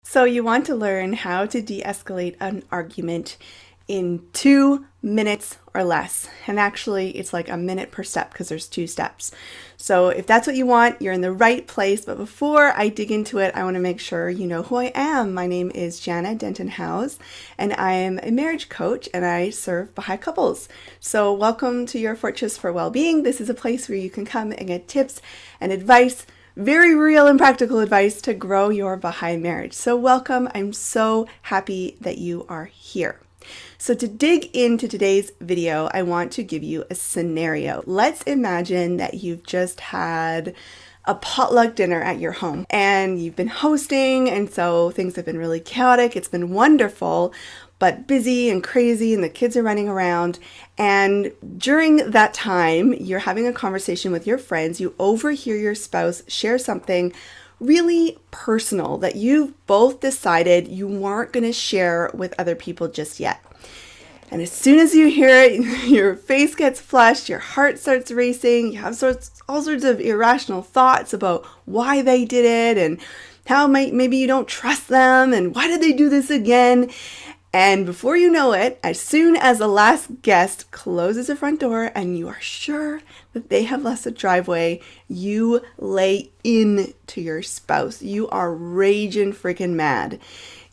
So you want to learn how to de-escalate an argument in 2 minutes or less. And actually, it's like a minute per step because there's 2 steps. So if that's what you want, you're in the right place. But before I dig into it, I want to make sure you know who I am. My name is Jana Denton-House, and I am a marriage coach, and I serve Baha'i couples. So welcome to your Fortress for Wellbeing. This is a place where you can come and get tips and advice, very real and practical advice to grow your Baha'i marriage. So welcome. I'm so happy that you are here. So to dig into today's video, I want to give you a scenario. Let's imagine that you've just had a potluck dinner at your home and you've been hosting, and so things have been really chaotic. It's been wonderful, but busy and crazy, and the kids are running around. And during that time, you're having a conversation with your friends. You overhear your spouse share something really personal that you've both decided you weren't going to share with other people just yet. And as soon as you hear it, your face gets flushed, your heart starts racing, you have all sorts of irrational thoughts about why they did it and how maybe you don't trust them and why did they do this again. And before you know it, as soon as the last guest closes the front door and you are sure that they have left the driveway, you lay into your spouse. You are raging freaking mad.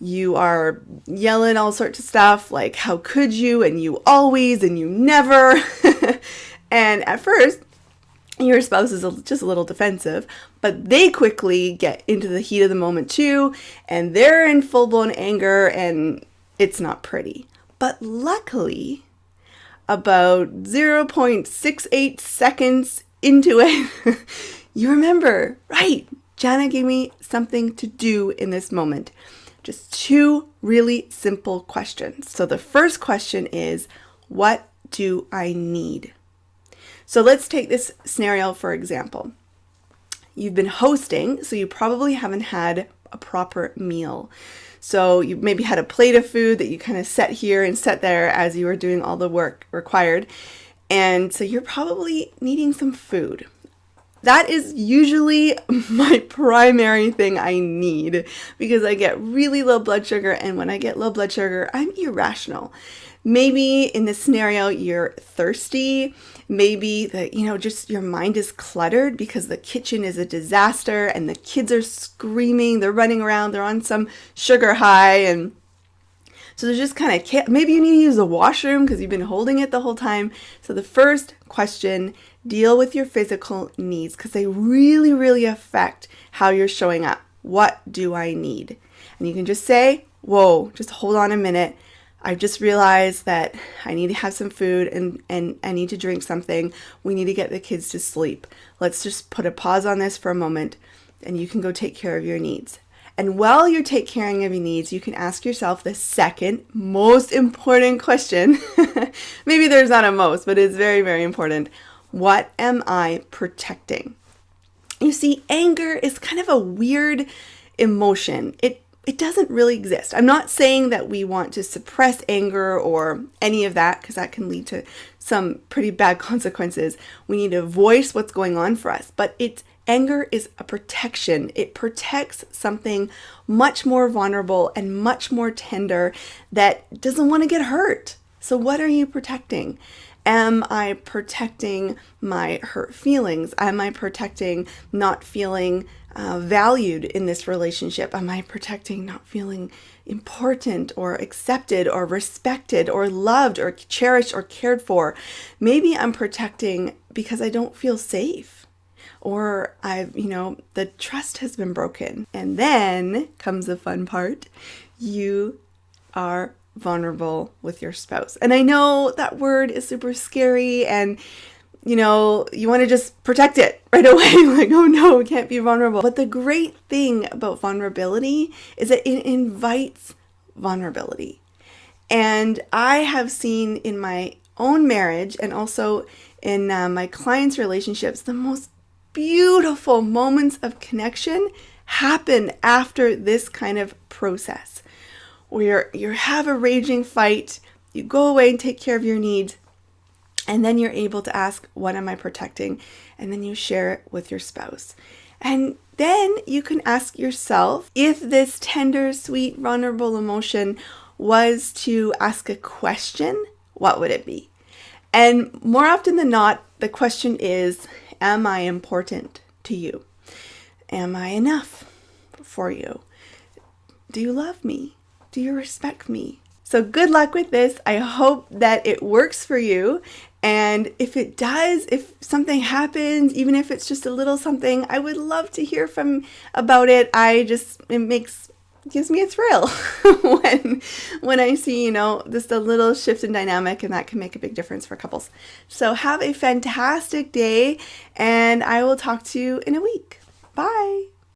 You are yelling all sorts of stuff like, how could you, and you always, and you never. And at first, your spouse is just a little defensive, but they quickly get into the heat of the moment too, and they're in full-blown anger, and it's not pretty. But luckily, about 0.68 seconds into it, you remember, right, Jana gave me something to do in this moment. Just 2 really simple questions. So the first question is, what do I need? So let's take this scenario for example. You've been hosting, so you probably haven't had a proper meal. So you maybe had a plate of food that you kind of set here and set there as you were doing all the work required. And so you're probably needing some food. That is usually my primary thing I need because I get really low blood sugar, and when I get low blood sugar, I'm irrational. Maybe in this scenario, you're thirsty. Maybe just your mind is cluttered because the kitchen is a disaster and the kids are screaming, they're running around, they're on some sugar high, and so there's just kind of, maybe you need to use the washroom because you've been holding it the whole time. So the first question, deal with your physical needs because they really, really affect how you're showing up. What do I need? And you can just say, whoa, just hold on a minute. I've just realized that I need to have some food and I need to drink something. We need to get the kids to sleep. Let's just put a pause on this for a moment and you can go take care of your needs. And while you're taking care of your needs, you can ask yourself the second most important question. Maybe there's not a most, but it's very, very important. What am I protecting? You see, anger is kind of a weird emotion. It doesn't really exist. I'm not saying that we want to suppress anger or any of that because that can lead to some pretty bad consequences. We need to voice what's going on for us, but anger is a protection. It protects something much more vulnerable and much more tender that doesn't want to get hurt. So what are you protecting? Am I protecting my hurt feelings? Am I protecting not feeling valued in this relationship? Am I protecting not feeling important or accepted or respected or loved or cherished or cared for? Maybe I'm protecting because I don't feel safe. Or the trust has been broken. And then comes the fun part. You are vulnerable with your spouse. And I know that word is super scary and, you want to just protect it right away. Like, oh no, we can't be vulnerable. But the great thing about vulnerability is that it invites vulnerability. And I have seen in my own marriage and also in my clients' relationships, the most beautiful moments of connection happen after this kind of process where you have a raging fight, you go away and take care of your needs, and then you're able to ask, what am I protecting? And then you share it with your spouse. And then you can ask yourself if this tender, sweet, vulnerable emotion was to ask a question, what would it be? And more often than not, the question is, am I important to you? Am I enough for you? Do you love me? Do you respect me? So good luck with this. I hope that it works for you. And if it does, if something happens, even if it's just a little something, I would love to hear about it. Gives me a thrill when I see, just a little shift in dynamic, and that can make a big difference for couples. So have a fantastic day, and I will talk to you in a week. Bye.